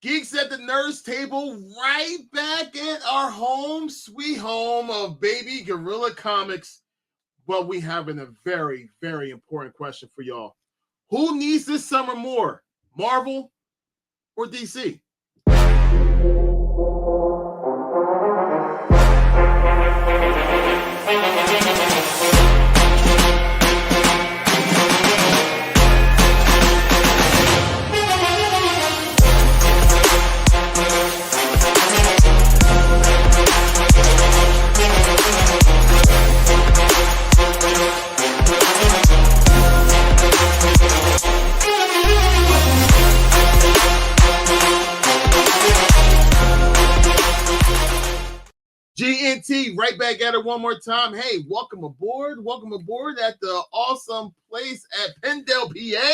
Geeks at the Nurse Table, right back at our home, sweet home of baby Gorilla Comics. But we having a very, very important question for y'all. Who needs this summer more, Marvel or DC? GNT, right back at it one more time. Hey, welcome aboard. Welcome aboard at the awesome place at Pendle, PA.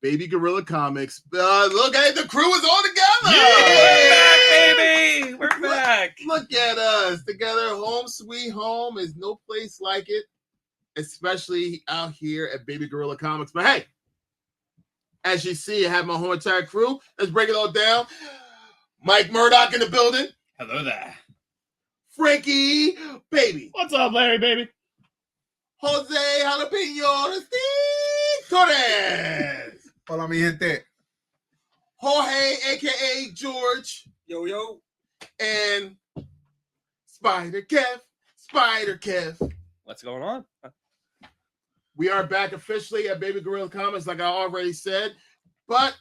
Baby Gorilla Comics. Look at it, the crew is all together. Yeah, we're back, baby. We're back. Look at us together. Home sweet home is no place like it, especially out here at Baby Gorilla Comics. But hey, as you see, I have my whole entire crew. Let's break it all down. Mike Murdoch in the building. Hello there. Frankie, baby. What's up, Larry, baby? Jose Jalapeno Torres. Hola, mi gente. Jorge, a.k.a. George. Yo, yo. And Spider Kev. What's going on? We are back officially at Baby Gorilla Comics, like I already said. But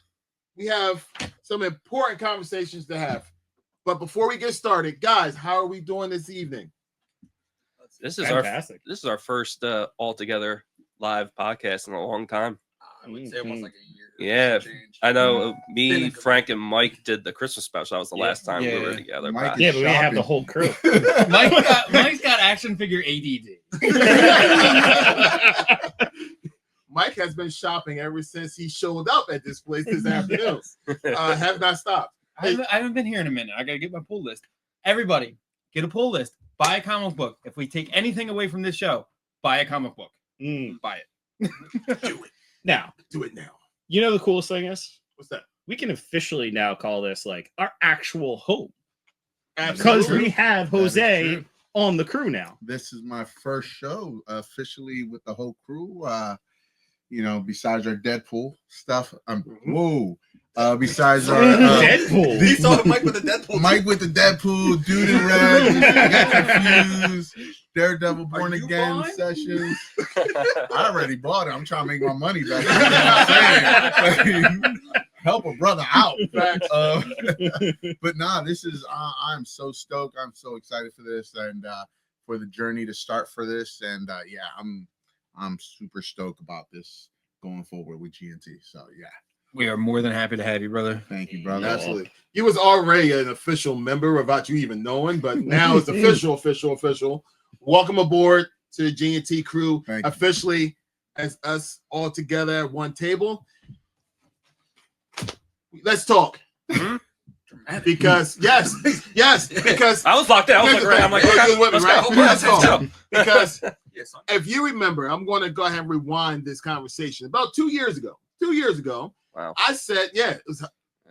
we have some important conversations to have. But before we get started, guys, how are we doing this evening? This is fantastic. our first all together live podcast in a long time. I would say almost like a year. Yeah, Change. I know. Me, Frank, and Mike did the Christmas special. That was the last time we were together. Mike but- Yeah, but we have the whole crew. Mike's got action figure ADD. Mike has been shopping ever since he showed up at this place this afternoon. Have not stopped. I haven't been here in a minute. I gotta get my pull list. Everybody, get a pull list. Buy a comic book. If we take anything away from this show, buy a comic book. Buy it. Do it. Now, Do it now. you know the coolest thing is? What's that? We can officially now call this like our actual home. Because Absolutely. we have That is Jose true. on the crew now. This is my first show officially with the whole crew. Besides our Deadpool stuff. Besides our Deadpool. He saw Mike with the Deadpool. Mike with the Deadpool, Dude in Red, got confused, Daredevil Born Are you Again buying? sessions. I already bought it. I'm trying to make my money back. You know what I'm saying? Like, help a brother out. But nah, this is I'm so stoked. I'm so excited for this and for the journey to start for this. And I'm super stoked about this going forward with GNT. So yeah. We are more than happy to have you, brother. Thank you, brother. Absolutely. He was already an official member without you even knowing, but now it's official. Welcome aboard to the GNT crew. Thank you. Officially as us all together at one table. Let's talk. Because because I was locked in. I was like, right. I'm like, okay, let's go. Because if you remember, I'm going to go ahead and rewind this conversation. About 2 years ago, Wow. I said,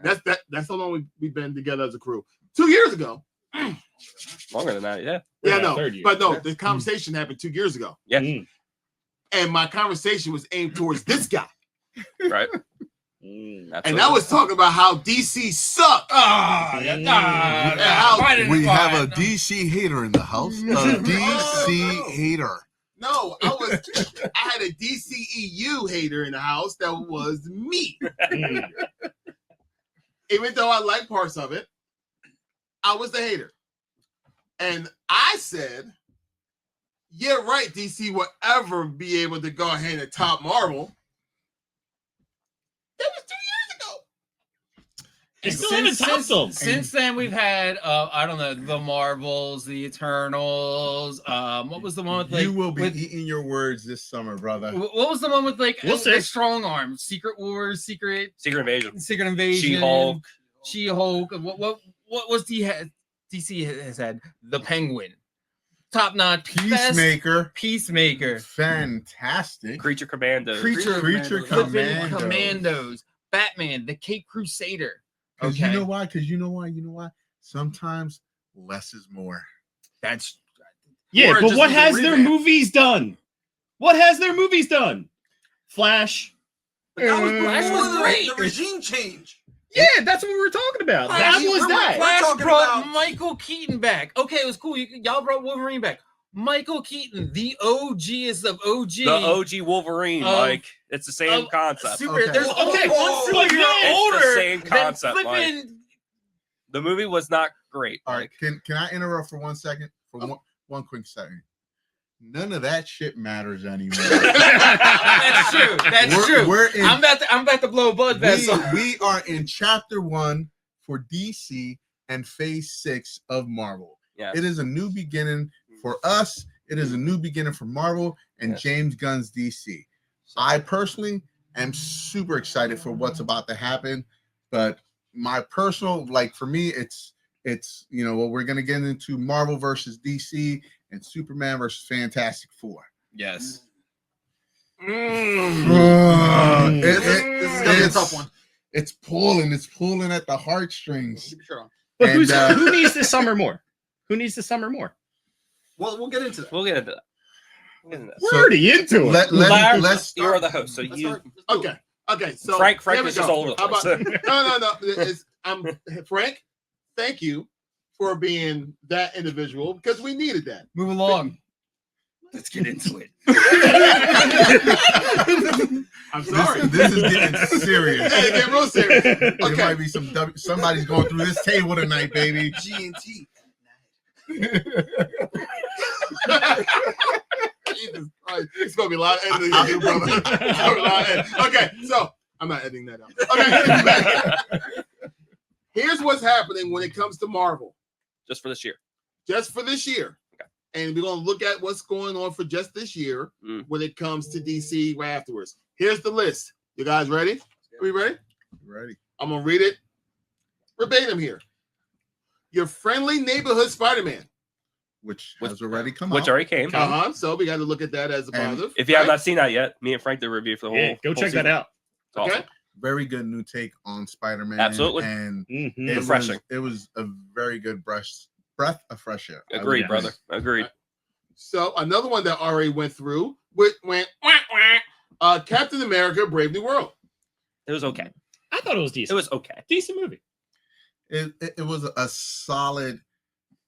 that's how long we've been together as a crew. 2 years ago. Longer than that, yeah. Yeah, Yeah, no, third year. but no, Yeah. the conversation happened 2 years ago. Yeah. And my conversation was aimed towards this guy. Right. And I was talking about how DC sucked. We have a DC hater in the house. A DC hater. No, I had a DCEU hater in the house that was me. Even though I like parts of it, I was the hater. And I said, yeah, right, DC will ever be able to go ahead and top Marvel. That was 2 years ago. It's still in the top zone. Since then, we've had I don't know, the Marvels, the Eternals. What was the one with like? You will be with, eating your words this summer, brother. what was the one with like We'll the see. Strong Arm, Secret Wars, Secret Invasion. Invasion, She-Hulk. What was DC has had? The Penguin, top notch, Peacemaker, Fantastic. Creature Commandos. Creature Flippin' Commandos. Commandos, Batman, the Cape Crusader. Because you know why? Because you know why? Sometimes less is more. That's Yeah, Or but just what was a has their revamp. movies done? What has their movies done? Flash. But that was Flash before was great. the regime change. Yeah, that's what we were talking about. Flash, That we're- was we're- that. Flash- Flash talking brought about- Michael Keaton back. Okay, it was cool. Y'all brought Wolverine back. Michael Keaton, the OGest of OG. The OG Wolverine, Mike. It's the same concept. Super. Okay. There's only Okay, one but superhero then- older It's the same than concept, Mike. flipping. The movie was not great. All right, Mike. can I interrupt for 1 second? For one quick second. None of that shit matters anymore. That's true. That's true. We're in, I'm about to blow a buzz vessel. we are in chapter 1 for DC and phase 6 of Marvel. Yes. It is a new beginning for us. It is a new beginning for Marvel and Yes. James Gunn's DC. I personally am super excited for what's about to happen, but my personal, like for me, it's well, we're gonna get into Marvel versus DC and Superman versus Fantastic Four. Yes. Mm. This is gonna be a tough one. It's pulling at the heartstrings. Keep your shirt on. But And, who needs the summer more? Who needs the summer more? Well, we'll get into that. We'll get into that. We'll get into that. We're So, already into it. Larry, let's you are the host, so Let's you. start. Let's do it. Okay. So Frank here we is just go. all over the How place. about- no. Frank, thank you for being that individual because we needed that. Move along. Let's get into it. I'm sorry. This is getting serious. Hey, get real serious. There Okay. might be somebody's going through this table tonight, baby. G&T. Jesus Christ. It's gonna be a lot of editing to do, brother. It's gonna be a lot of editing. Okay, so I'm not editing that out. Okay. Here's what's happening when it comes to Marvel. Just for this year. Just for this year. Okay. And we're gonna look at what's going on for just this year Mm. when it comes to DC right afterwards. Here's the list. You guys ready? Are we ready? Ready? I'm gonna read it verbatim here. Your friendly neighborhood Spider-Man. Which has already come Which out. already came. So we got to look at that as a And positive. If you have right? not seen that yet, me and Frank did a review for the whole. Yeah, go whole check season. that out. It's awesome. Okay. Very good new take on Spider-Man. Absolutely. And Mhm. it Refreshing. was a very good breath of fresh air. I would Agreed, yeah. brother. Agreed. So another one that already went through went Captain America: Brave New World. It was okay. I thought it was It decent. was okay. Decent movie. It was a solid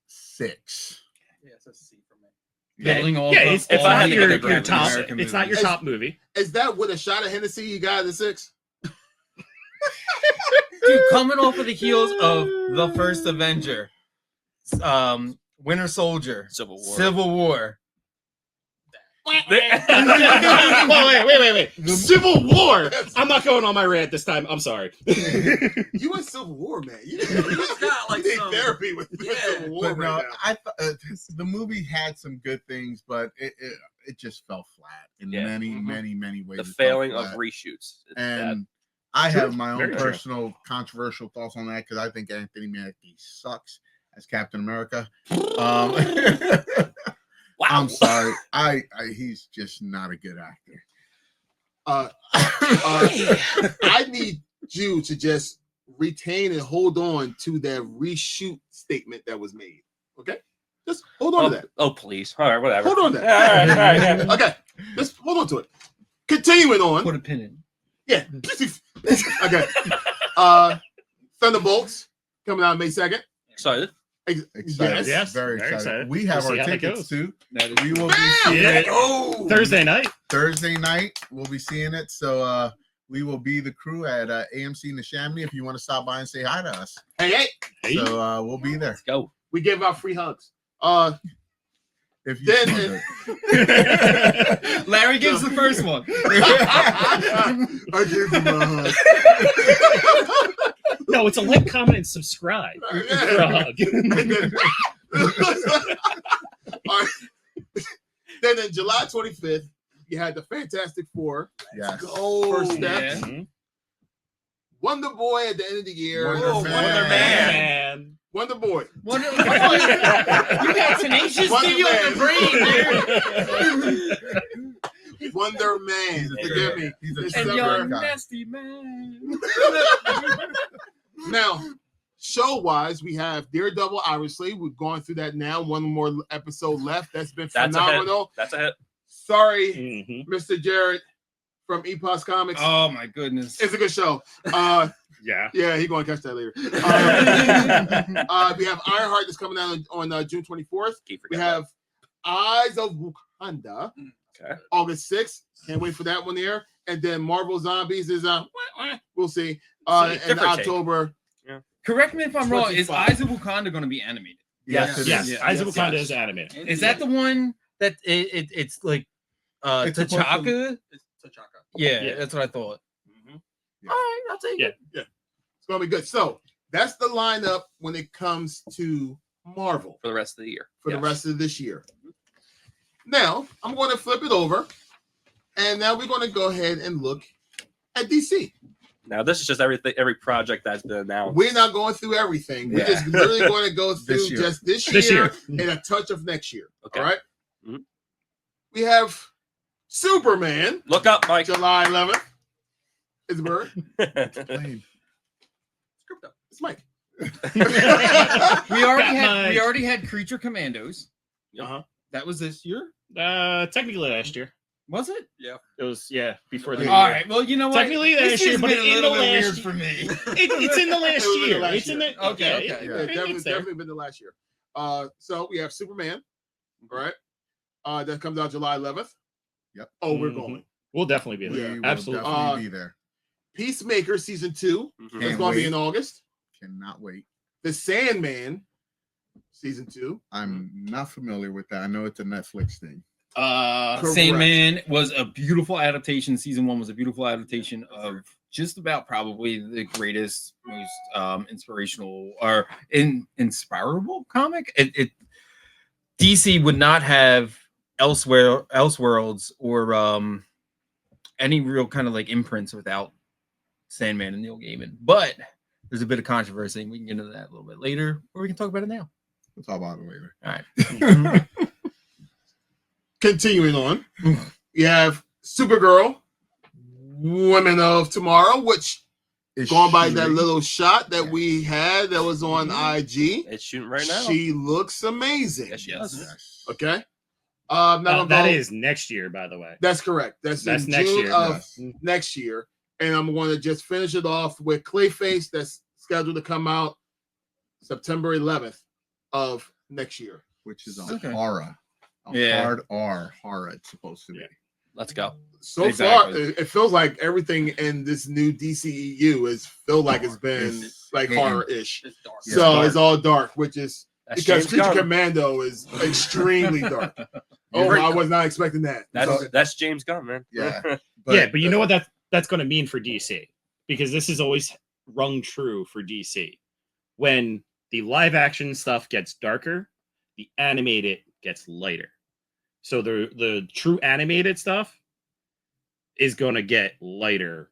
6. Yeah, it's a C for me. Building all yeah, the- it's if not I had to your, give it a your grade, top. American It's not your movie. top movie. Is that with a shot of Hennessy you got at the 6? Dude, coming off of the heels of the first Avenger, Winter Soldier, Civil War. Civil War. Well, wait. Civil War. I'm not going on my rant this time. I'm sorry. You in Civil War, man. You got like need some. therapy with Yeah, Civil War But no, right now. I thought the movie had some good things, but it just fell flat in Yeah. many Mhm. ways. The it fell failing of flat. reshoots. It's And I True. have my own Very true. personal controversial thoughts on that because I think Anthony Mackie sucks as Captain America. Wow. I'm sorry, I he's just not a good actor. I need you to just retain and hold on to that reshoot statement that was made. Okay? Just hold on to that. Oh, please. All right, whatever. Hold on to Yeah, all right, that. all right, yeah. Okay. Just hold on to it. Continuing on. Put a pin in. Yeah. Okay. Thunderbolts coming out May 2nd. Excited. Excited, Yes, very very excited. excited. We have We'll see our how that tickets goes. too. That is We will be seeing Yeah. it Oh, Thursday night. Thursday night. We'll be seeing it. So we will be the crew at AMC Neshaminy if you want to stop by and say hi to us. Hey, Hey. So we'll be there. Let's go. we give out free hugs. If you Then- Larry gives the first one. I gave them a hug. No, it's a like, comment, and subscribe for a hug. And then, all right. Then in July 25th, you had the Fantastic Four. yes. First step. Yeah. Mhm. Wonder Boy at the end of the year. Wonder Oh, Man. Wonder Man. Man. Wonder Boy. Wonder, you got tenacious Wonder steel in the Man. brain, dude. Wonder Man. He's a Forgive true- me. he's a It's true And December. you're a guy. nasty man. Now, show-wise, we have Daredevil, obviously. We're going through that now. One more episode left. That's been phenomenal. That's a hit. Sorry, Mr. Jared from Epos Comics. Oh my goodness. It's a good show. Yeah. Yeah, he's going to catch that later. We have Ironheart that's coming out on June 24th. We have Eyes of Wakanda, August 6th. Can't wait for that one there. And then Marvel Zombies is we'll see. In October. Yeah. Correct me if I'm wrong. Is Eyes of Wakanda going to be animated? Yes. Yes. Eyes of Wakanda is animated. Is that the one that it's like It's T'Chaka? It's T'Chaka. Yeah, that's what I thought. Yeah. All right, I'll take it. Yeah. It's going to be good. So that's the lineup when it comes to Marvel For the rest of the year. for the rest of this year. Now, I'm going to flip it over. And now we're going to go ahead and look at DC. Now, this is just every project that's been announced. We're not going through everything. We're just literally going to go through This year. just this This year year. and a touch of next year. Okay. All right? Mhm. We have Superman, Look up, Mike. July 11th. It's a bird. It's Mike. We Got already had Creature Commandos. Uh-huh. That was this year, Technically last year. was it? It was for the All right. Well, you know what? Technically This last year, year's but been in a little the bit last weird year- for me. It's in the last It was in the year. last It's in year. the Okay. Yeah, definitely been the last year. So we have Superman. All right. That comes out July 11th. Yep. Oh, we're Mhm. going. We'll definitely be We there. will Absolutely. definitely be there. Peacemaker season 2. Mhm. That's Can't going to be wait. in August. Cannot wait. The Sandman season 2. I'm not familiar with that. I know it's a Netflix thing. Correct. Sandman was a beautiful adaptation. Season 1 was a beautiful adaptation of just about probably the greatest, most inspirational or inspirable comic. It DC would not have Elseworlds or any real kind of like imprints without Sandman and Neil Gaiman. But there's a bit of controversy, and we can get into that a little bit later, or we can talk about it now. We'll talk about it later. All right. Continuing on, you have Supergirl, Women of Tomorrow, which Is going by she- that little shot that we had that was on IG, It's shooting right now. she looks amazing. Yes, she does. Yes. Okay. Not gonna That go- is next year, by the way. That's correct. That's in next June year. of Yes. next year. And I'm going to just finish it off with Clayface that's scheduled to come out September 11th of next year. Which is a Okay. horror. A Yeah. hard R horror it's supposed to be. Yeah. Let's go. So Exactly. far, it feels like everything in this new DCEU is feel like it's been It's like hitting. horror-ish. It's dark. Yeah, So dark. it's all dark, which is That's because James Creature Gunn. Commando is extremely dark. Oh, Right. I was not expecting that. So- That's James Gunn, man. Yeah. But you know what that's going to mean for DC, because this is always rung true for DC. When the live action stuff gets darker, the animated gets lighter. So the true animated stuff is going to get lighter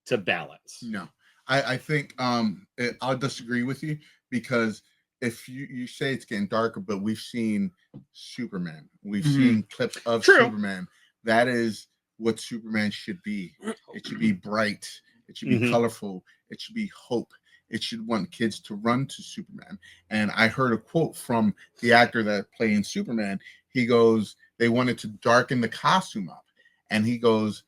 to balance. No, I think I'll disagree with you, because if you say it's getting darker, but we've seen Superman, we've seen clips of True. Superman. That is what Superman should be. It should be bright. It should be Mhm. colorful. It should be hope. It should want kids to run to Superman. And I heard a quote from the actor that played Superman. He goes, they wanted to darken the costume up, and he goes,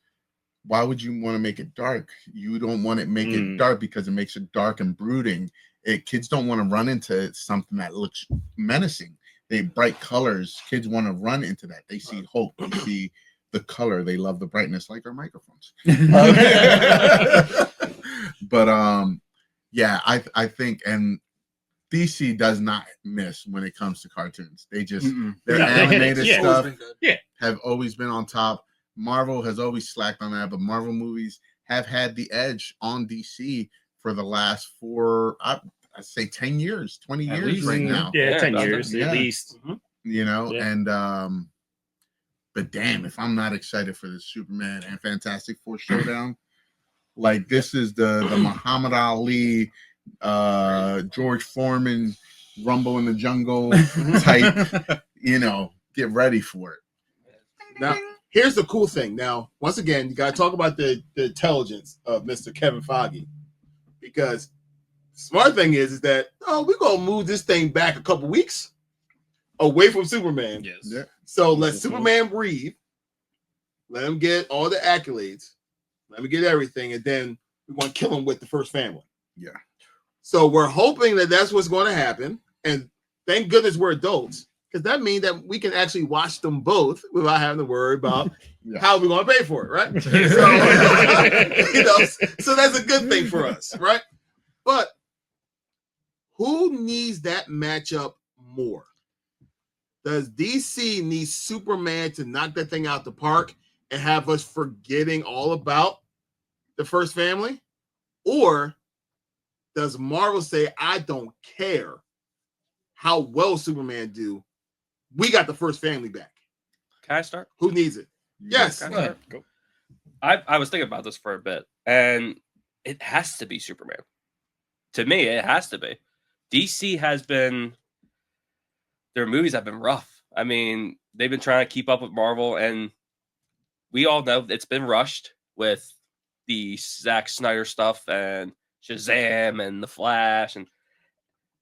why would you want to make it dark? You don't want to make it dark because it makes it dark and brooding. Kids don't want to run into something that looks menacing. They bright colors. Kids want to run into that. They see hope. They see the color. They love the brightness, like our microphones. But yeah, I think, and DC does not miss when it comes to cartoons. They just their No, they hit it. animated Yeah. It's always stuff been good. have always been on top. Marvel has always slacked on that, but Marvel movies have had the edge on DC for the last I say 10 years, 20 At years least. right now. Yeah, Yeah, 10 about years that. Yeah. at least. You know, Yeah. and but damn, if I'm not excited for the Superman and Fantastic Four showdown, like this is the Muhammad Ali, George Foreman, Rumble in the Jungle type. You know, get ready for it. Now, here's the cool thing. Now, once again, you got to talk about the intelligence of Mr. Kevin Feige, because Smart thing is that we're gonna move this thing back a couple weeks away from Superman. Yes. Yeah. So let Superman breathe. Let him get all the accolades. Let him get everything, and then we're gonna kill him with the first family. Yeah. So we're hoping that that's what's going to happen, and thank goodness we're adults, because that means that we can actually watch them both without having to worry about how we're going to pay for it, right? So, so that's a good thing for us, right? But who needs that matchup more? Does DC need Superman to knock that thing out the park and have us forgetting all about the first family? Or does Marvel say, I don't care how well Superman do, we got the first family back? Can I start? Who needs it? Yes. Can I start? Go. I was thinking about this for a bit, and it has to be Superman. To me, it has to be. DC has been, their movies have been rough. I mean, they've been trying to keep up with Marvel, and we all know it's been rushed with the Zack Snyder stuff and Shazam and The Flash, and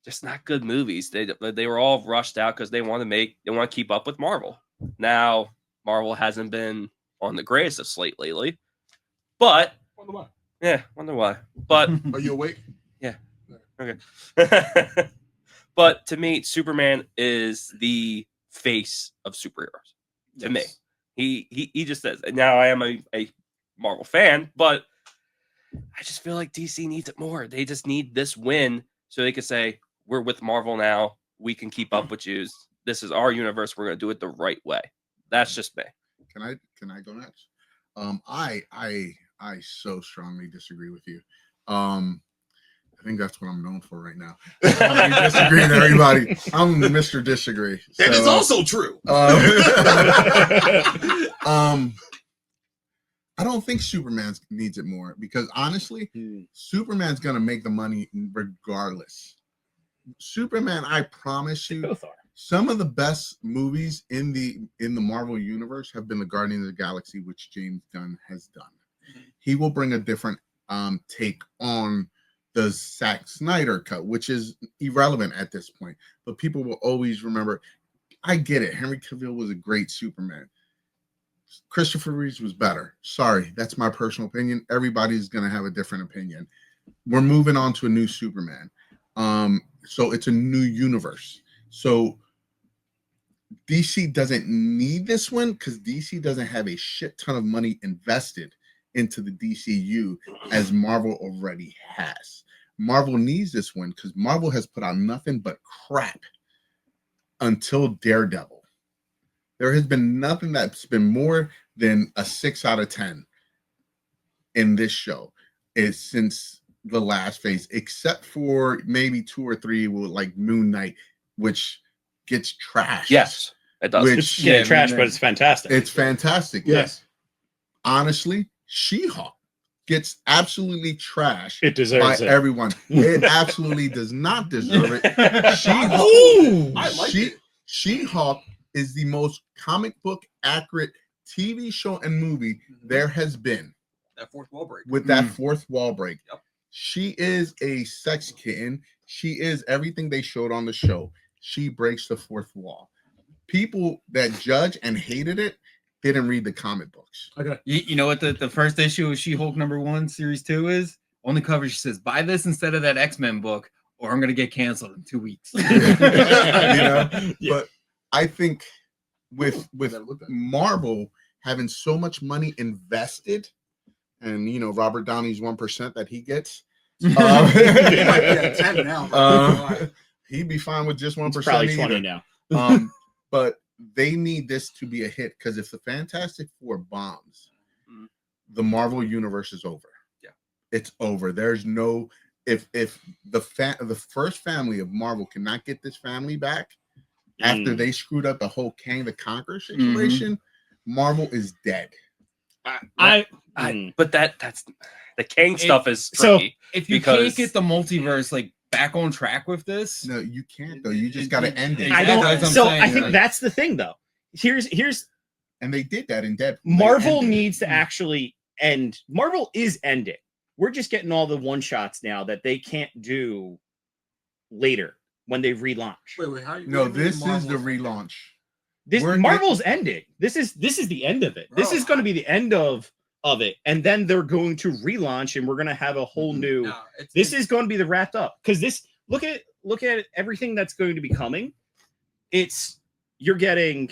just not good movies. They were all rushed out because they want to keep up with Marvel. Now Marvel hasn't been on the greatest of slate lately, but Wonder why. Yeah, wonder why. But are you awake? Yeah. Okay. But to me, Superman is the face of superheroes. To me, he just says. Now I am a Marvel fan, but I just feel like DC needs it more. They just need this win so they can say, we're with Marvel now. We can keep up with you. This is our universe. We're going to do it the right way. That's just me. Can I go next? I so strongly disagree with you. I think that's what I'm known for right now. Disagreeing with everybody. I'm Mr. Disagree. That is also true. I don't think Superman needs it more because honestly, Superman's gonna make the money regardless. Superman, I promise you, some of the best movies in the Marvel universe have been the Guardians of the Galaxy, which James Gunn has done. He will bring a different take on the Zack Snyder cut, which is irrelevant at this point. But people will always remember. I get it. Henry Cavill was a great Superman. Christopher Reeves was better. Sorry, that's my personal opinion. Everybody's gonna have a different opinion. We're moving on to a new Superman. So it's a new universe. So DC doesn't need this one because DC doesn't have a shit ton of money invested into the DCU as Marvel already has. Marvel needs this one because Marvel has put out nothing but crap until Daredevil. There has been nothing that's been more than a 6 out of 10 in this show is since the last phase, except for maybe 2 or 3 with like Moon Knight, which gets trashed. Yes, it does. It's getting trashed, but it's fantastic. It's fantastic. Yes. Honestly, She-Hulk gets absolutely trashed. It deserves by it. everyone. It absolutely does not deserve it. She-Hulk is the most comic book accurate TV show and movie there has been. That fourth wall break. With that fourth wall break. Yep. She is a sex kitten. She is everything they showed on the show. She breaks the fourth wall. People that judge and hated it didn't read the comic books. Okay. You know what the first issue of She-Hulk #1 series 2 is? On the cover, she says, buy this instead of that X-Men book, or I'm going to get canceled in 2 weeks. But I think with Marvel having so much money invested, and Robert Downey's 1% that he gets, He might be at 10 now. he'd be fine with just 1%. It's probably 20 now. But they need this to be a hit because if the Fantastic Four bombs, the Marvel universe is over. Yeah, it's over. There's no if the first family of Marvel cannot get this family back after they screwed up the whole Kang the Conqueror situation, Marvel is dead. But that's the Kang stuff is so tricky. If you can't get the multiverse back on track with this, no, you can't though. You just got to end it. I don't. That's what I'm So saying, I think that's the thing, though. Here's and they did that in Deadpool. Marvel needs to actually end. Marvel is ending. we're just getting all the one shots now that they can't do later when they relaunch. Wait, how you? No, what do you mean this is Marvel's the ending? relaunch. This We're Marvel's ending. This is the end of it. This Bro, is going to be the end of it, and then they're going to relaunch, and we're going to have a whole new. No, This is going to be the wrapped up because this look at everything that's going to be coming. You're getting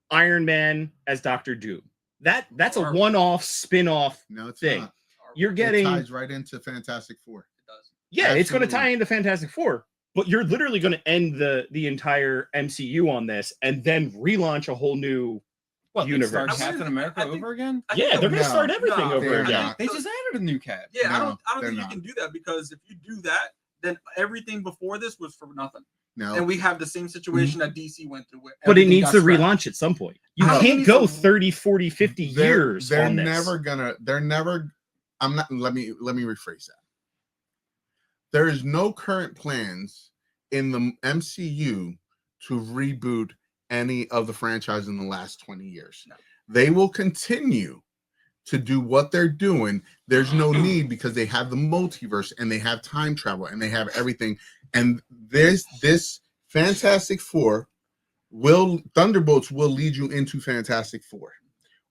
Iron Man as Doctor Doom. That's a one-off spin-off No, it's thing. not. You're It getting ties right into Fantastic Four. yeah, it's going to Absolutely. tie into Fantastic Four, but you're literally going to end the entire MCU on this and then relaunch a whole new What, universe. start I Captain wouldn't- America I think- over again? I think Yeah, they're going to No, start everything no, over they're again. not. They just added a new Cap. Yeah, I No, don't they're think not. you can do that because if you do that, then everything before this was for nothing. No, And we have the same situation that DC went through. Where But it everything needs got to scrapped. relaunch at some point. You I don't can't need go some- 30, 40, 50 years they're on this. they're never I'm not let me rephrase that. There is no current plans in the MCU to reboot any of the franchise in the last 20 years. No. They will continue to do what they're doing. There's no need because they have the multiverse and they have time travel and they have everything. And this Fantastic Four Thunderbolts will lead you into Fantastic Four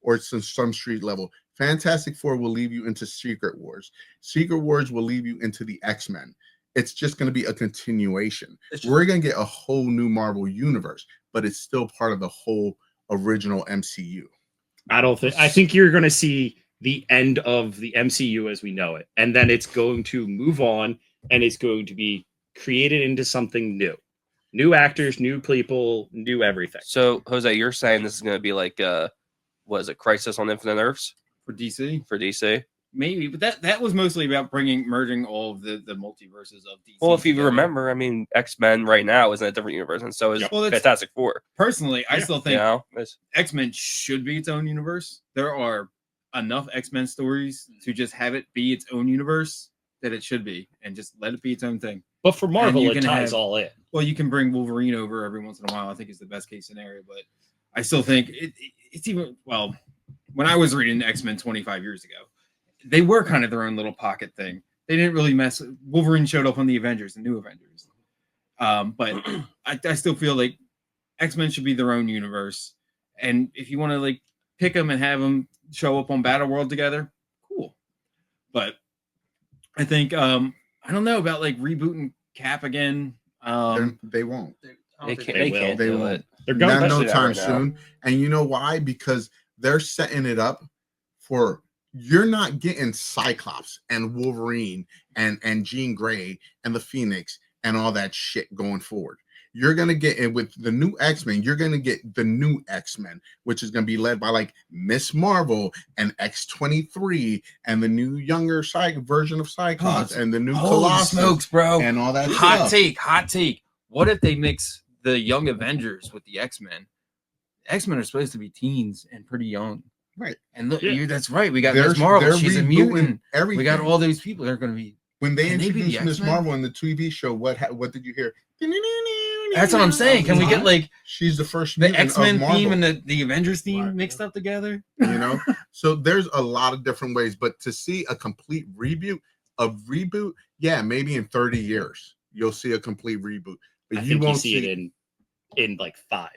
or some street level. Fantastic Four will lead you into Secret Wars. Secret Wars will lead you into the X-Men. It's just going to be a continuation. It's just- We're going to get a whole new Marvel universe, but it's still part of the whole original MCU. I think you're going to see the end of the MCU as we know it. And then it's going to move on and it's going to be created into something new. New actors, new people, new everything. So, Jose, you're saying this is going to be like, what is it, Crisis on Infinite Earths For DC? for DC? Maybe, but that was mostly about merging all of the multiverses of DC. Well, if you together. remember, I mean, X-Men right now is in a different universe, and so is Well, that's- Fantastic Four. Personally, I still think You know, It's- X-Men should be its own universe. There are enough X-Men stories to just have it be its own universe that it should be, and just let it be its own thing. But for Marvel, you it can ties have- all in. Well, you can bring Wolverine over every once in a while. I think is the best case scenario, but I still think it's even when I was reading X-Men 25 years ago, they were kind of their own little pocket thing. They didn't really mess. Wolverine showed up on the Avengers, the new Avengers, but I still feel like X-Men should be their own universe. And if you want to like pick them and have them show up on Battle World together, cool. But I think I don't know about like rebooting Cap again. They won't. I don't think They will. can't They do won't. it. They're Not going no Especially that time right now. soon. And you know why? Because they're setting it up for you're not getting Cyclops and Wolverine and Jean Grey and the Phoenix and all that shit going forward. You're gonna get it with the new X-Men. You're gonna get the new X-Men, which is gonna be led by like Miss Marvel and X-23 and the new younger version of Cyclops and the new Holy Colossus smokes, bro! and all that Hot stuff. hot take. What if they mix the Young Avengers with the X-Men? X-Men are supposed to be teens and pretty young. Right. And look, Yeah. that's right. We got They're- Miss Marvel. they're She's a rebooting mutant. everything. We got all those people. They're going to be. When they Can they be the introduced Miss X-Men? Marvel in the TV show, what did you hear? That's what I'm saying. Can we get like She's the first the mutant of X-Men Marvel, theme and the Avengers theme Right. mixed up together? you know? So there's a lot of different ways, but to see a complete reboot, yeah, maybe in 30 years you'll see a complete reboot. But I you think you won't see it in like 5.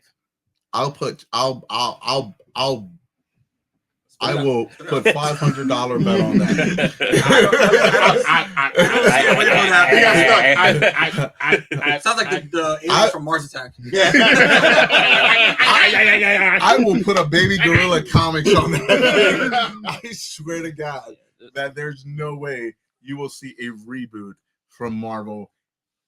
I will put $500 bet on that. Sounds like the I- aliens from Mars Attack. I will put a baby gorilla comics on that. I swear to God that there's no way you will see a reboot from Marvel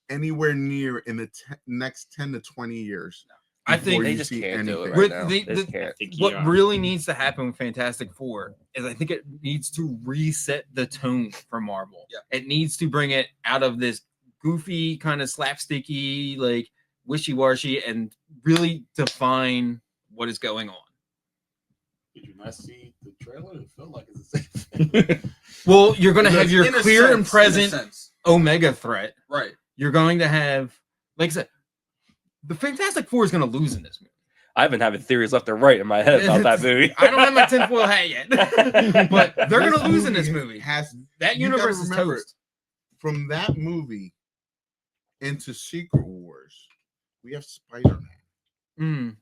anywhere near in the next 10 to 20 years. I before think They you just see can't do it anything. right With now. the- They just the- can't. What really needs to happen with Fantastic Four is I think it needs to reset the tone for Marvel. Yeah. It needs to bring it out of this goofy kind of slapsticky, like wishy-washy, and really define what is going on. Did you not see the trailer? It felt like it's the same thing. Well, you're going to have your In a clear sense, and in a present sense. Omega threat. Right. You're going to have, like I said, the Fantastic Four is going to lose in this movie. I've been having theories left and right in my head about that movie. I don't have my tinfoil hat yet, but they're gonna lose in this movie. That you gotta universe is remember, toast. From that movie into Secret Wars, we have Spider-Man. Mm.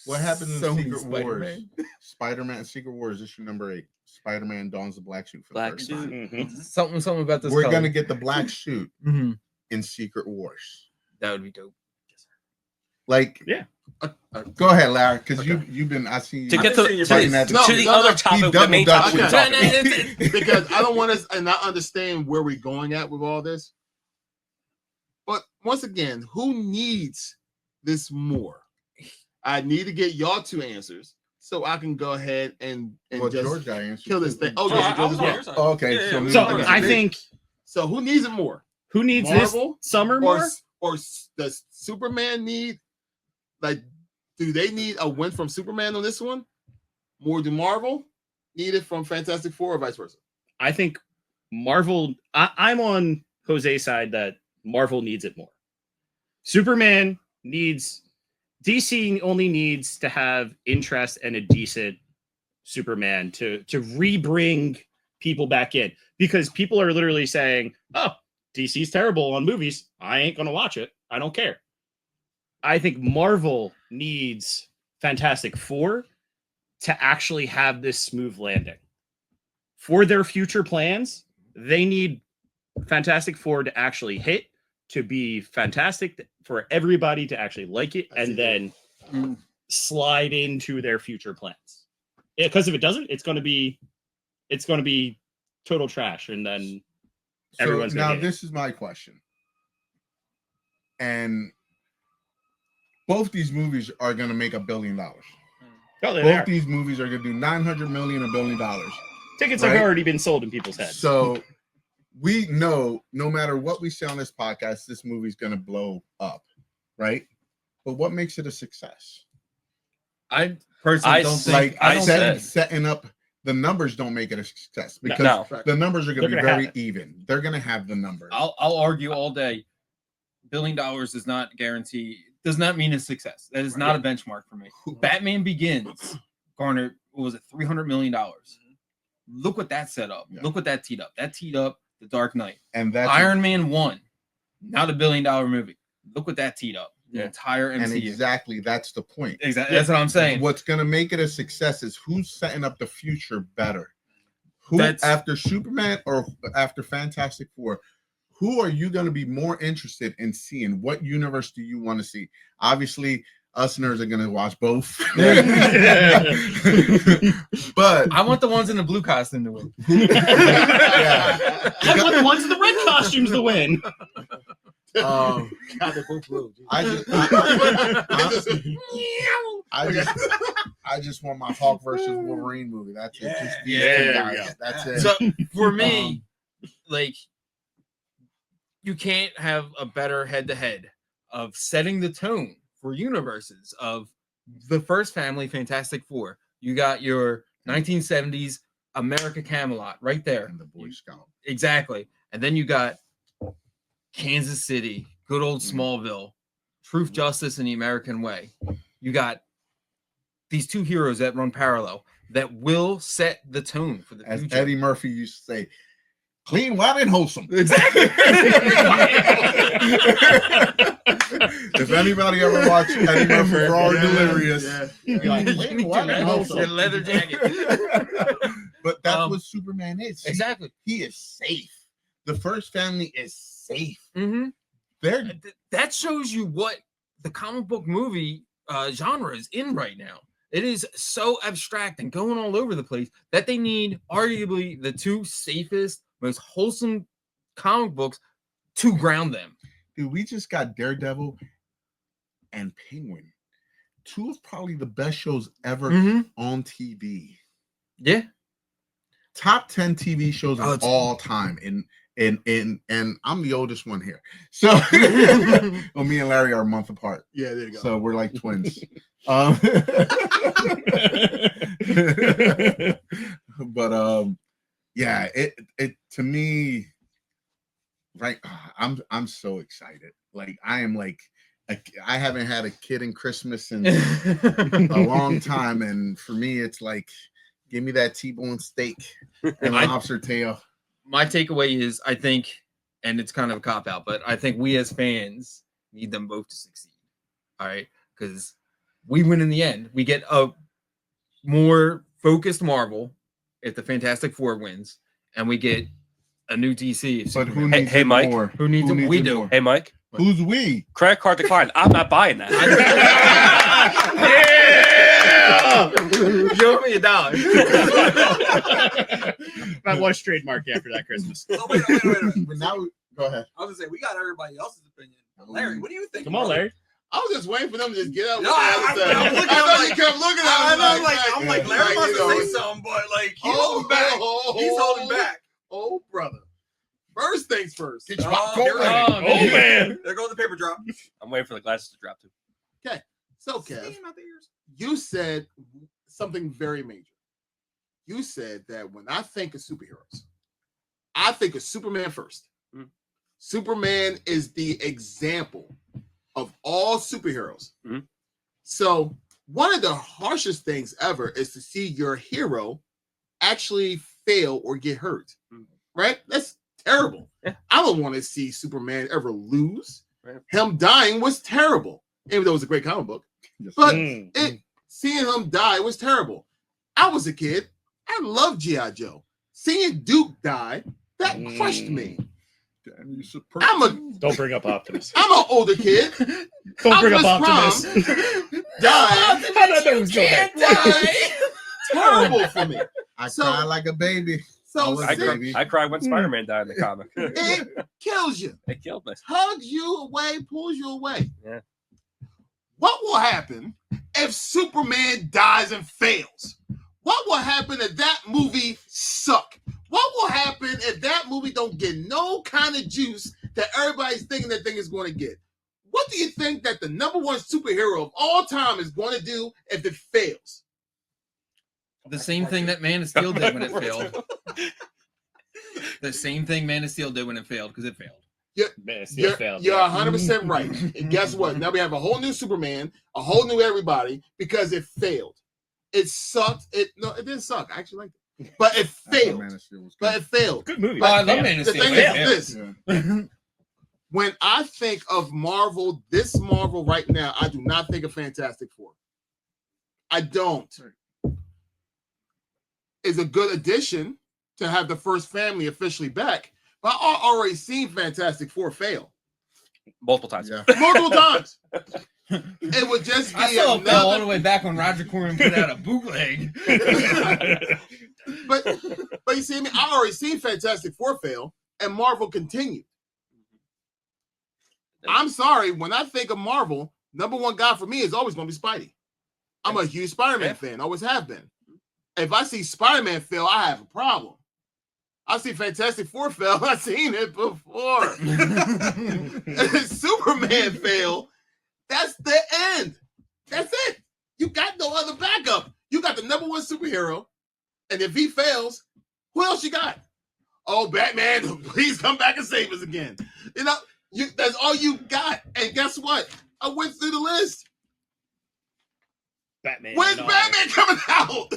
What happens in So many Secret Wars? Spider-Man. Spider-Man Secret Wars issue number 8. Spider-Man dons the black suit for the Black first suit. time. Mhm. Something about this. We're color. gonna get the black suit Mhm. in Secret Wars. That would be dope. Like, Yeah. Go ahead, Larry, because you've been. I see you. To get I've been to, seeing to, your to face. the No, other no, topic, he the main double topic we're dutched talking it. about. because I don't want to and not understand where we're going at with all this. But once again, who needs this more? I need to get y'all 2 answers so I can go ahead and Well, just George got answered. kill this too. thing. Oh, Oh, yeah, I was on yeah. your side. Oh, okay. Yeah, So, yeah, So yeah. Yeah. I think So who needs it more? who needs Marvel this summer Or more? does Superman need, like, do they need a win from Superman on this one? More than Marvel need it from Fantastic Four or vice versa? I think Marvel. I'm on Jose's side that Marvel needs it more. Superman needs. DC only needs to have interest and a decent Superman to rebring people back in, because people are literally saying, "Oh, DC's terrible on movies. I ain't gonna watch it. I don't care." I think Marvel needs Fantastic Four to actually have this smooth landing. For their future plans, they need Fantastic Four to actually hit, to be fantastic, for everybody to actually like it, and then slide into their future plans. Because if it doesn't, it's going to be total trash, and then So everyone's gonna now hate it. this is my question, and both these movies are going to make $1 billion. Oh, they Both are. these movies are going to do $900 million, $1 billion. Tickets right? have already been sold in people's heads. So we know no matter what we say on this podcast, this movie's going to blow up, right? But what makes it a success? I personally I don't s- think. Like I said- setting up the numbers don't make it a success because No. the numbers are going to They're be gonna very have it. even. They're going to have the numbers. I'll argue all day. $1 billion does not guarantee. Does not mean a success. That is not a benchmark for me. Batman Begins garnered, what was it, $300 million. Look what that set up. Yeah. Look what that teed up. That teed up The Dark Knight. And that's Iron Man 1, not $1 billion movie. Look what that teed up. The Yeah. entire MCU. and exactly that's the point. Exactly. That's what I'm saying. What's going to make it a success is who's setting up the future better. Who That's- after Superman or after Fantastic Four? Who are you going to be more interested in seeing? What universe do you want to see? Obviously, us nerds are going to watch both. But I want the ones in the blue costume to win. yeah, I want the ones in the red costumes to win. God, they're both blue. I just want my Hulk versus Wolverine movie. That's it. Just these Yeah, two there guys. we go. That's it. So for me, like, you can't have a better head-to-head of setting the tone for universes of the first family, Fantastic Four. You got your 1970s America Camelot right there. And the Boy Scout. Exactly. And then you got Kansas City, good old Smallville, Truth, Justice, and the American Way. You got these two heroes that run parallel that will set the tone for the As future. Eddie Murphy used to say, clean, wild, and wholesome. Exactly. If anybody ever watched Eddie Murphy Raw or Yeah, Delirious, yeah. you'd be like, You clean, need wild, your and leather- wholesome. your leather jacket. But that's Um, what Superman is. Exactly. He is safe. The first family is safe. Mm-hmm. They're That shows you what the comic book movie genre is in right now. It is so abstract and going all over the place that they need arguably the two safest, most wholesome comic books to ground them. dude, we just got Daredevil and Penguin. Two of probably the best shows ever on TV. Yeah. Top 10 TV shows Oh, of it's- all time. And I'm the oldest one here. So well, me and Larry are a month apart. Yeah, there you go. So we're like twins. But yeah, it to me, right, I'm so excited. Like I am like I haven't had a kid in Christmas in a long time, and for me, it's like, give me that T-bone steak and lobster tail. My takeaway is, I think, and it's kind of a cop out, but I think we as fans need them both to succeed. All right, because we win in the end. We get a more focused Marvel if the Fantastic Four wins, and we get a new DC. But who Hey, needs hey, it Mike. more? Who needs it? We it do. more? Hey, Mike. Who's we? Credit card declined. I'm not buying that. Yeah! Show me $1. That was trademark after that Christmas. Oh, wait. But now, go ahead. I was gonna say we got everybody else's opinion. Larry, what do you think? Come on, Larry. I was just waiting for them to just get up. No, I'm looking, I I'm thought like- you kept looking at I me know, I'm like, like, Larry wants you to know. say something, but like he's holding back. He's holding back. Oh, brother. First things first. Get your Oh, popcorn here we ready. go. Oh, man. There goes the paper drop. I'm waiting for the glasses to drop too. So, Kev, Steam out the ears. you said something very major. You said that when I think of superheroes, I think of Superman first. Mhm. Superman is the example of all superheroes. Mhm. So one of the harshest things ever is to see your hero actually fail or get hurt. Mhm. Right? That's terrible. Yeah. I don't want to see Superman ever lose. Right. Him dying was terrible, even though it was a great comic book. Yes, But Mm. seeing him die was terrible. I was a kid. I loved G.I. Joe. Seeing Duke die, that crushed me. Damn, you so I'm a Don't bring up Optimus. I'm an older kid. Don't bring up Optimus Optimus. Died. How did I know he was going back? Terrible for me. I So- cry like a baby. So I I, Baby. sick. cried, I cried when Spider-Man died in the comic. It kills you. It killed me. Hugs you away, pulls you away. Yeah. What will happen if Superman dies and fails? What will happen if that movie suck? What will happen if that movie don't get no kind of juice that everybody's thinking that thing is going to get? What do you think that the number one superhero of all time is going to do if it fails? The same thing that Man of Steel did when it failed. The same thing Man of Steel did when it failed, because it failed. Man, still You're, failed. you're 100% right. And guess what? Now we have a whole new Superman, a whole new everybody, because it failed. It sucked. It didn't suck. I actually liked it. But it I thought failed. Man of Steel was But good. it failed. Good movie. Oh, I love Yeah. Man of The Steel. thing Yeah. is this. Yeah. When I think of Marvel, this Marvel right now, I do not think of Fantastic Four. I don't. It's a good addition to have the first family officially back, but I already seen Fantastic Four fail Multiple times. Yeah. multiple times. It would just be I saw it fell all the another. way back when Roger Corman put out a bootleg. But you see me, I already seen Fantastic Four fail, and Marvel continued. I'm sorry, when I think of Marvel, number one guy for me is always going to be Spidey. I'm a huge Spider-Man fan, always have been. If I see Spider-Man fail, I have a problem. I see Fantastic Four fail, I've seen it before. If Superman fail, that's the end. That's it. You got no other backup. You got the number one superhero, and if he fails, who else you got? Oh, Batman, please come back and save us again. You know, that's all you got. And guess what? I went through the list. Batman. When's and all. Batman coming out?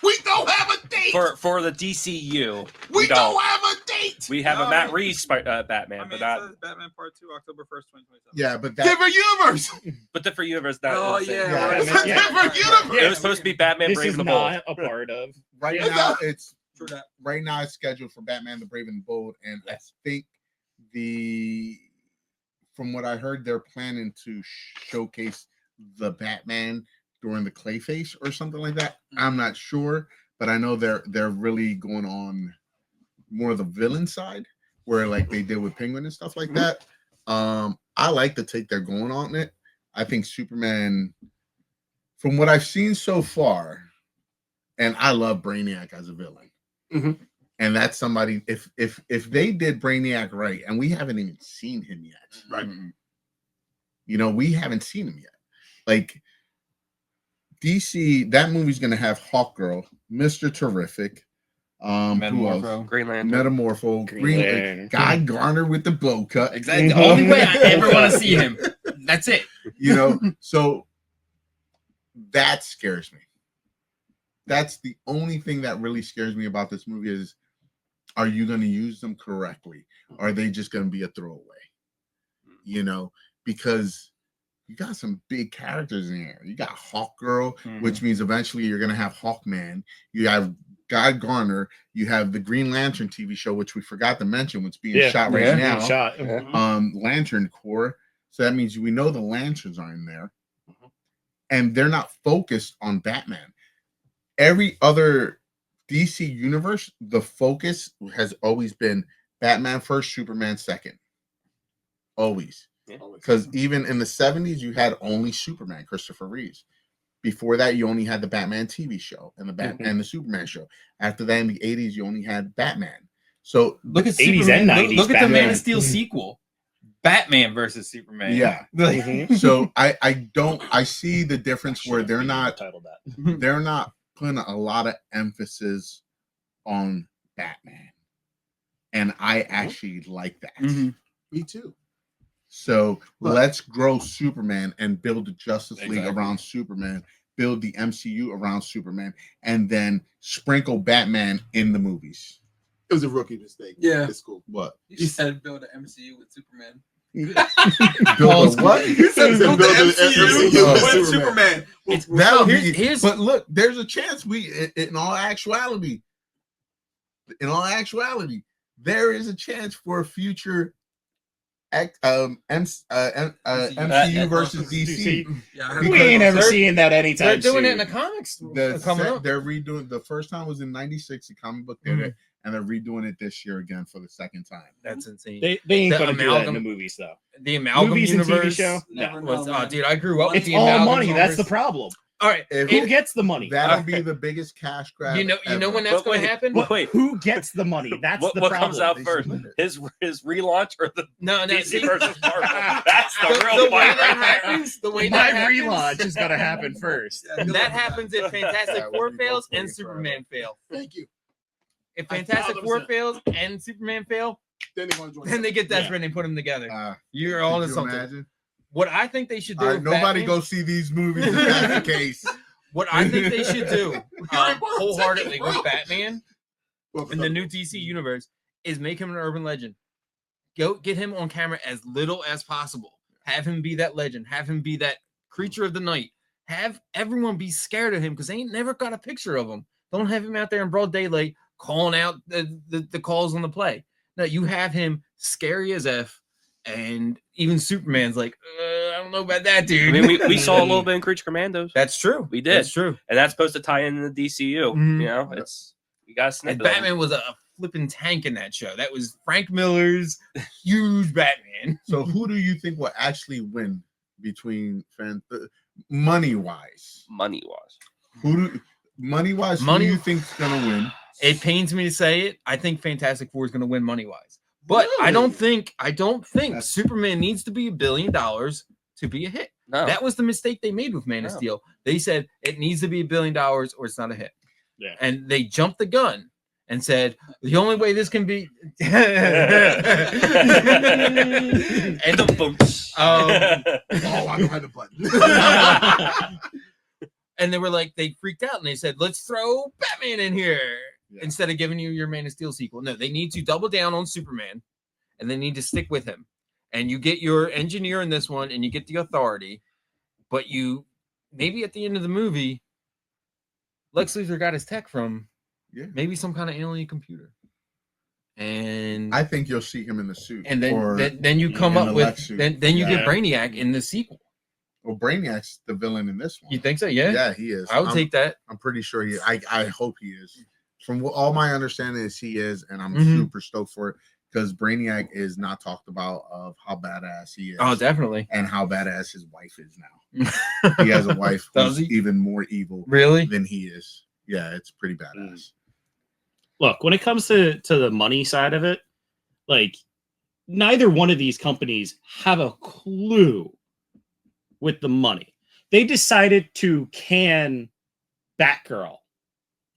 We don't have a date. For the DCU, we don't. don't have a date. We have a No, Matt I Reeves Batman, I mean, but it not. says Batman Part 2, October 1st, 2027. Yeah, but that Different universe. But different universe. Not Oh, the same. yeah. Yeah, right, it's a right, different right, universe. It was supposed to be Batman This Brave is and the Bold. not a part of. right Yeah. now it's True that. right now it's scheduled for Batman the Brave and the Bold, and I think from what I heard, they're planning to showcase the Batman during the Clayface or something like that. I'm not sure, but I know they're really going on more of the villain side, where like they did with Penguin and stuff like that. I like the take they're going on it. I think Superman, from what I've seen so far, and I love Brainiac as a villain. Mhm. And that's somebody, if they did Brainiac right, and we haven't even seen him yet, Right. you know, we haven't seen him yet. Like DC, that movie's gonna have Hawkgirl, Mr. Terrific, who else? Metamorpho. Green Lantern. Metamorpho, Green Lantern. Guy Garner with the blow cut. Exactly. The only way I ever want to see him. That's it. You know, so that scares me. That's the only thing that really scares me about this movie is, are you going to use them correctly? Or are they just going to be a throwaway? You know, because you got some big characters in here. You got Hawkgirl, which means eventually you're going to have Hawkman. You have Guy Garner. You have the Green Lantern TV show, which we forgot to mention, what's being shot right now. Lantern Corps. So that means we know the Lanterns are in there. And they're not focused on Batman. Every other DC universe, the focus has always been Batman first, Superman second. Always. Because even in the 70s, you had only Superman, Christopher Reeves. Before that, you only had the Batman TV show and the Superman show. After that, in the 80s, you only had Batman. So look at 80s Superman. and 90s. Look at the Man Batman. of Steel sequel. Batman versus Superman. Yeah. So I see the difference where they're not putting a lot of emphasis on Batman. And I actually like that. Me too. So let's grow Superman and build the Justice League around Superman, build the MCU around Superman, and then sprinkle Batman in the movies. It was a rookie mistake. Yeah. It's cool. What? You said build an MCU with Superman. Build a what? You said build an MCU with Superman. Superman. But look, there's a chance in all actuality, there is a chance for a future MCU versus DC. Yeah, We ain't ever seeing that anytime They're doing soon. it in the comics. They're Coming up. redoing the first time was in '96. The comic book did it, and they're redoing it this year again for the second time. That's insane. They ain't The gonna do that in amalgam- the movies though. The amalgam Movies and TV universe show? Never was, know, man. dude, I grew up. It's with the all amalgam money. That's the universe. problem. All right. Who gets the money? That'll be the biggest cash grab. You know when that's But going to wait, happen? what- Wait. Who gets the money? That's What the what problem. comes out They first? split it. His relaunch or the No, DC see, versus Marvel? That's the the real way fight that right there. happens, the way My that happens, relaunch is gonna happen first. that happens if Fantastic That would Four be fails both and ways, Superman fail. Thank you. If Fantastic 1,000%. Four fails and Superman fail, Then they want to join. then they get desperate and they put them together. You're all in Could you something. imagine? What I think they should do. All right, with nobody Batman- go see these movies if that's the case. What I think they should do already bought a wholeheartedly ticket, bro. with Batman Well, in the new DC universe is make him an urban legend. Go get him on camera as little as possible. Have him be that legend. Have him be that creature of the night. Have everyone be scared of him because they ain't never got a picture of him. Don't have him out there in broad daylight calling out the calls on the play. No, you have him scary as F. And even Superman's like, I don't know about that, dude. I mean, we saw a little bit in Creature Commandos. That's true. We did. That's true. And that's supposed to tie into the DCU. Mhm. You know, it's we got to And Batman was a flipping tank in that show. That was Frank Miller's huge Batman. So who do you think will actually win between money wise? money wise. Money wise? Who Money- do you think's gonna win? It pains me to say it. I think Fantastic Four is going to win money wise, but I don't think That's- Superman needs to be $1 billion to be a hit. No. That was the mistake they made with Man of No. Steel. They said it needs to be $1 billion or it's not a hit. Yeah. And they jumped the gun and said the only way this can be. and the boom. Oh, I don't have the button. And they were like, they freaked out and they said, let's throw Batman in here Yeah. instead of giving you your Man of Steel sequel. No, they need to double down on Superman and they need to stick with him. And you get your engineer in this one and you get the authority, but you maybe at the end of the movie, Lex Luthor got his tech from maybe some kind of alien computer. And I think you'll see him in the suit. and or, then you come in up the with Lex suit. then you get Yeah. Brainiac in the sequel. Well, Brainiac's the villain in this one. You think so? Yeah. Yeah, he is. I would take that. I'm pretty sure he. I hope he is. From what all my understanding is, he is, and I'm Mhm. super stoked for it because Brainiac is not talked about of how badass he is. Oh, definitely. And how badass his wife is now. He has a wife Does who's he? even more evil Really? than he is. Yeah, it's pretty badass. Look, when it comes to the money side of it, like neither one of these companies have a clue with the money. They decided to can Batgirl,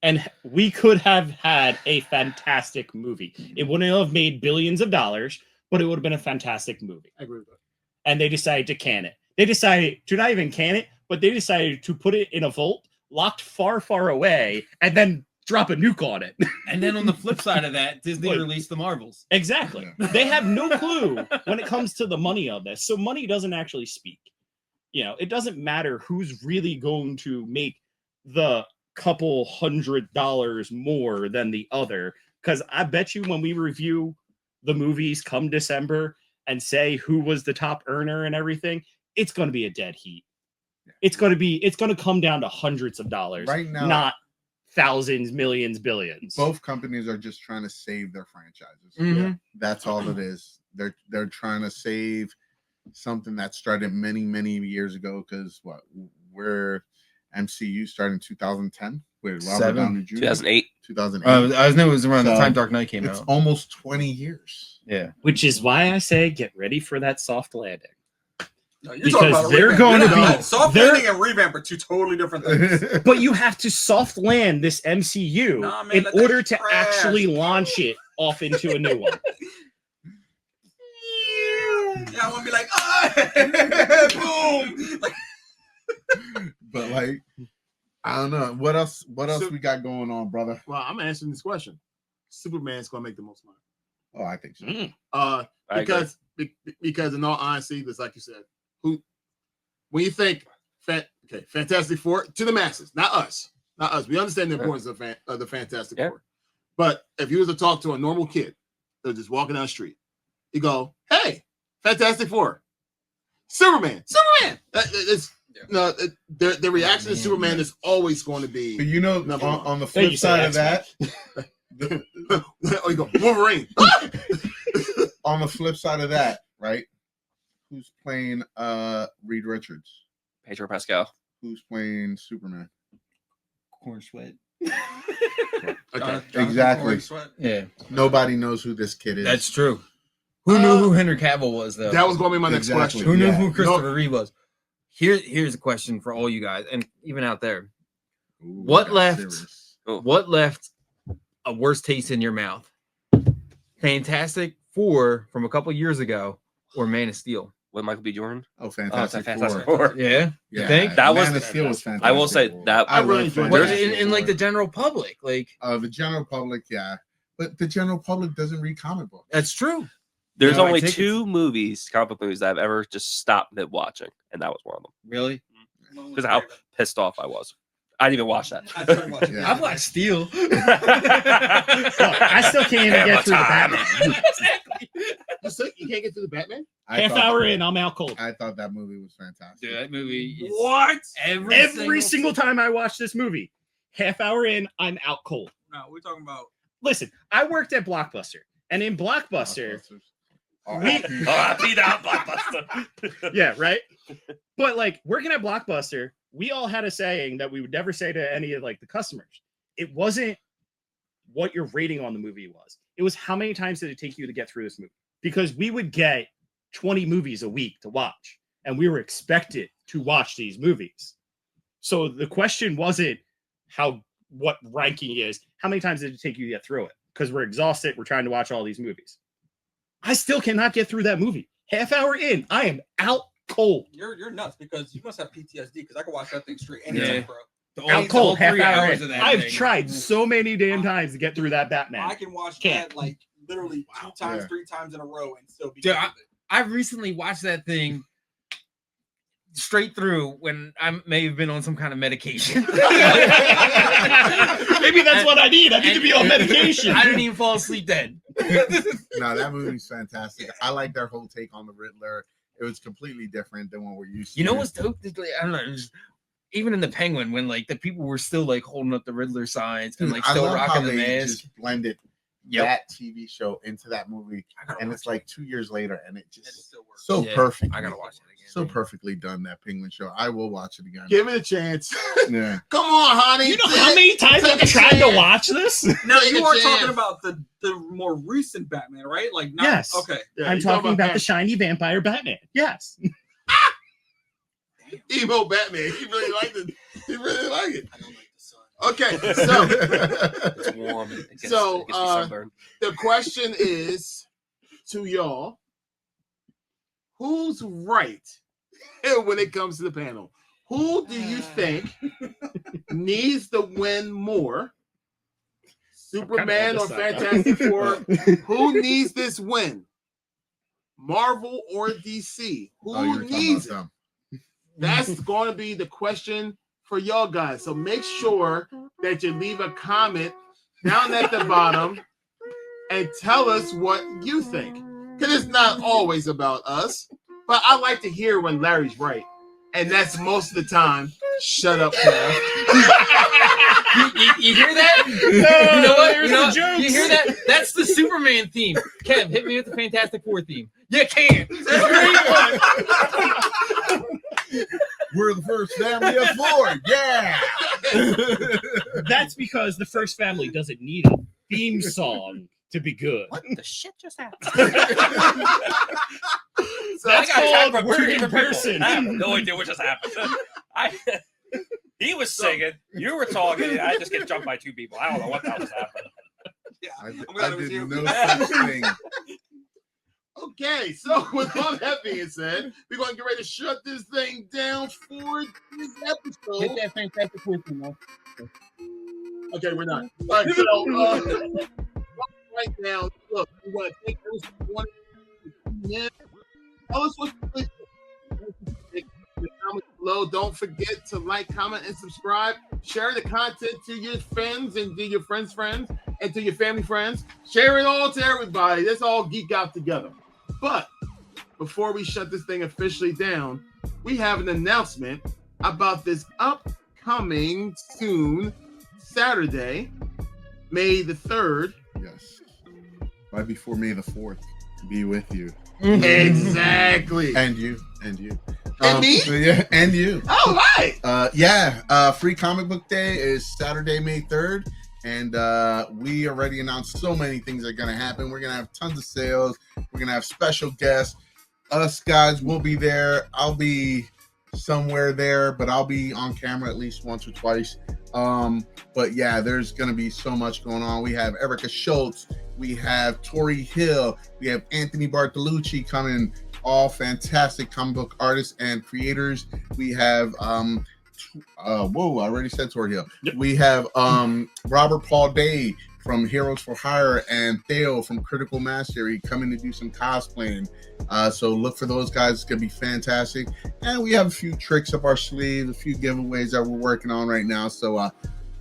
and we could have had a fantastic movie. It wouldn't have made billions of dollars, but it would have been a fantastic movie. I agree with that. And they decided to can it. They decided to not even can it, but they decided to put it in a vault locked far, far away, and then drop a nuke on it. And then on the flip side of that, Disney Like- released the Marvels. Exactly. They have no clue when it comes to the money of this. So money doesn't actually speak. You know, it doesn't matter who's really going to make the couple $100 more than the other. Because I bet you when we review the movies come December and say who was the top earner and everything, it's going to be a dead heat. It's going to come down to hundreds of dollars, Right now, not thousands, millions, billions. both companies are just trying to save their franchises. Mhm. That's all it is. They're trying to save something that started many, many years ago. Because we're MCU started in 2010 with Robert Seven. Downey Jr. 2008. 2008. I know it was around the So, time Dark Knight came It's out. almost 20 years. Yeah. Which is why I say get ready for that soft landing. No, you're Because talking about a they're revamp. going You're to not- be- soft they're- landing and revamp are two totally different things. But you have to soft land this MCU Nah, man, in that order thing's to trash. actually launch it off into a new one. Yeah, I want to be like, ah, boom. Like, But like, I don't know what else. What else So- we got going on, brother? Well, I'm answering this question. Superman's gonna make the most money. Oh, I think so. Mm. I agree. Because in all honesty, just like you said, when you think Fantastic Four to the masses, not us, we understand the importance of the Fantastic Yeah. Four, but if you was to talk to a normal kid that's just walking down the street, you go, "Hey, Fantastic Four, Superman!" The reaction to Superman is always going to be But you know, Number one. on the There flip you say side of X-Men. that, oh, you go Wolverine. on the flip side of that, right? Who's playing Reed Richards? Pedro Pascal. Who's playing Superman? Corn sweat. Okay. Exactly. Sweat. Yeah. Nobody knows who this kid is. That's true. Who knew who Henry Cavill was, though? That was going to be my next Exactly. question. Who knew Yeah. who Christopher Reeve was? Here's a question for all you guys, and even out there. Ooh, What got left? serious. What left a worse taste in your mouth? Fantastic Four from a couple years ago, or Man of Steel? With Michael B. Jordan. Oh, Fantastic Fantastic Four. Four. Yeah. Yeah, think? That Man was- of Steel was fantastic. I will say that I really love enjoyed What, Fantastic in like Four. the general public, like The general public, yeah, but the general public doesn't read comic books. that's true. There's No, I only think two comic book movies that I've ever just stopped mid watching, and that was one of them. Really? Because how pissed off I was. I didn't even watch that. I started watching Yeah. I've watched Steel. Look, I still can't even get through the Batman. You can't get to the Batman? Half hour in, I'm out cold. I thought that movie was fantastic. Dude, that movie is What? every Single time I watch this movie, half hour in, I'm out cold. No, we're talking about. Listen, I worked at Blockbuster, and in Blockbuster, Blockbusters. yeah, right. But like working at Blockbuster, we all had a saying that we would never say to any of like the customers. It wasn't what your rating on the movie was. It was how many times did it take you to get through this movie? Because we would get 20 movies a week to watch, and we were expected to watch these movies. So the question wasn't what ranking is. How many times did it take you to get through it? Because we're exhausted. We're trying to watch all these movies. I still cannot get through that movie. Half hour in, I am out cold. You're nuts because you must have PTSD because I can watch that thing straight anytime, Yeah. bro. Out cold, half 3 hour hours in. of that I've thing. tried so many damn times to get through that Batman. I can watch Can't. that like literally 2 times, Yeah. 3 times in a row and still be. Dude, done with it. I recently watched that thing straight through when I may have been on some kind of medication. Maybe that's what I need. I need to be on medication. I didn't even fall asleep then. No, that movie's fantastic. I like their whole take on the Riddler. It was completely different than what we're used to. You know what's dope? I don't know. it was- even in the Penguin, when like the people were still like holding up the Riddler signs and like I still love how rocking the they mask. just blended Yep. that TV show into that movie, I gotta and watch it's like 2 years later, and it it. just And it still works. so Yeah, perfect. I gotta watch it again. So perfectly done, that Penguin show. I will watch it again. Give it a chance. Yeah. Come on, honey. You know how many times I've tried to watch this? Now Take you a are chance. talking about the more recent Batman, right? Like not, Yes. Okay. Yeah, I'm you talking about the Bat- shiny vampire Batman. Yes. emo Batman. He really liked it. He really liked it. I don't like the sun. Okay, so It's warm. It gets, So, it gets me uh, sunburned. the question is to y'all: who's right when it comes to the panel. Who do you think needs to win more? Superman or Fantastic Four? Who needs this win? Marvel or DC? Who needs it? That's going to be the question for y'all guys. So make sure that you leave a comment down at the bottom and tell us what you think. Because it's not always about us, but I like to hear when Larry's right. And that's most of the time. Shut up, Kev. You hear that? No, you know what? there's You know the what? jokes. You hear that? That's the Superman theme. Kev, hit me with the Fantastic Four theme. You can. That's a great one. We're the first family of 4. Yeah. That's because the first family doesn't need a theme song to be good. What the shit just happened? So That's I got called time for we're 2 in different people. person. I have no idea what just happened. He was singing, you were talking, and I just get jumped by 2 people. I don't know what the hell just happened. I glad it was did you. no such thing. Okay, so with all that being said, we're going to get ready to shut this thing down for this episode. Hit that Fantastic Four theme, man. Okay, we're not. All right, so right now, look, we want to thank everyone. Tell us what you think. In the comments below. Don't forget to like, comment, and subscribe. Share the content to your friends and to your friends' friends and to your family friends. Share it all to everybody. Let's all geek out together. But before we shut this thing officially down, we have an announcement about this upcoming soon Saturday, May the 3rd. Yes. Right before May the 4th. Be with you. Exactly. And you. And you. And me? Yeah, and you. All right. Free Comic Book Day is Saturday, May 3rd. And we already announced so many things that are going to happen. We're going to have tons of sales. We're going to have special guests. Us guys will be there. I'll be somewhere there, but I'll be on camera at least once or twice. But yeah, there's going to be so much going on. We have Erica Schultz. We have Tori Hill. We have Anthony Bartolucci coming. All fantastic comic book artists and creators. We have I already said Tori Hill. Yep. We have Robert Paul Day from Heroes for Hire and Theo from Critical Mastery coming to do some cosplaying. So look for those guys. It's gonna be fantastic. And we have a few tricks up our sleeves, a few giveaways that we're working on right now. So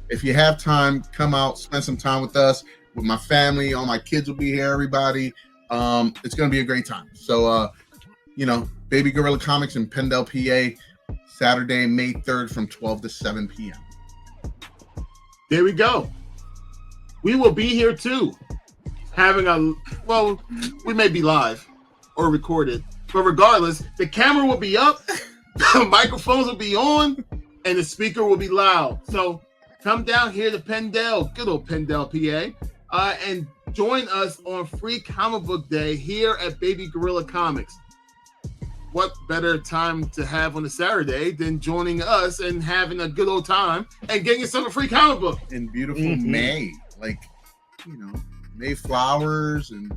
if you have time, come out, spend some time with us, with my family. All my kids will be here, everybody. It's gonna be a great time. So Baby Gorilla Comics in Pendle, PA, Saturday, May 3rd from 12 to 7 p.m. There we go. We will be here too. We may be live or recorded, but regardless, the camera will be up, the microphones will be on, and the speaker will be loud. So come down here to Pendle, good old Pendle, PA, and join us on Free Comic Book Day here at Baby Gorilla Comics. What better time to have on a Saturday than joining us and having a good old time and getting yourself a free comic book In beautiful May, May flowers, and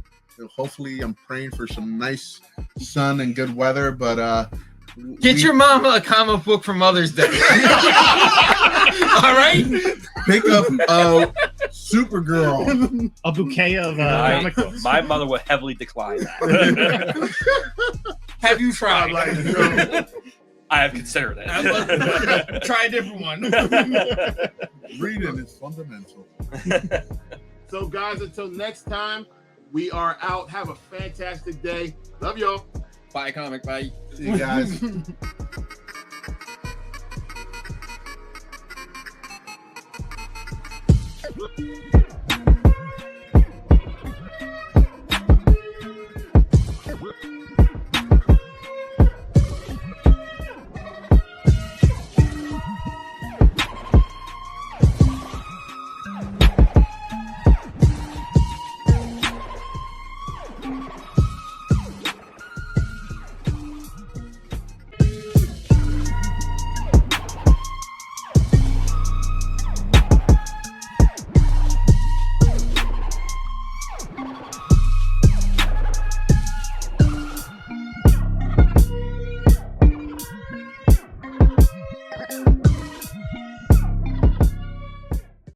hopefully I'm praying for some nice sun and good weather. But Get your mama a comic book for Mother's Day. All right? pick up Supergirl. A bouquet of comic books. My mother would heavily decline that. Have you tried? I have considered it. Try a different one. Reading is fundamental. So, guys, until next time, we are out. Have a fantastic day. Love y'all. Bye, comic. Bye. See you guys.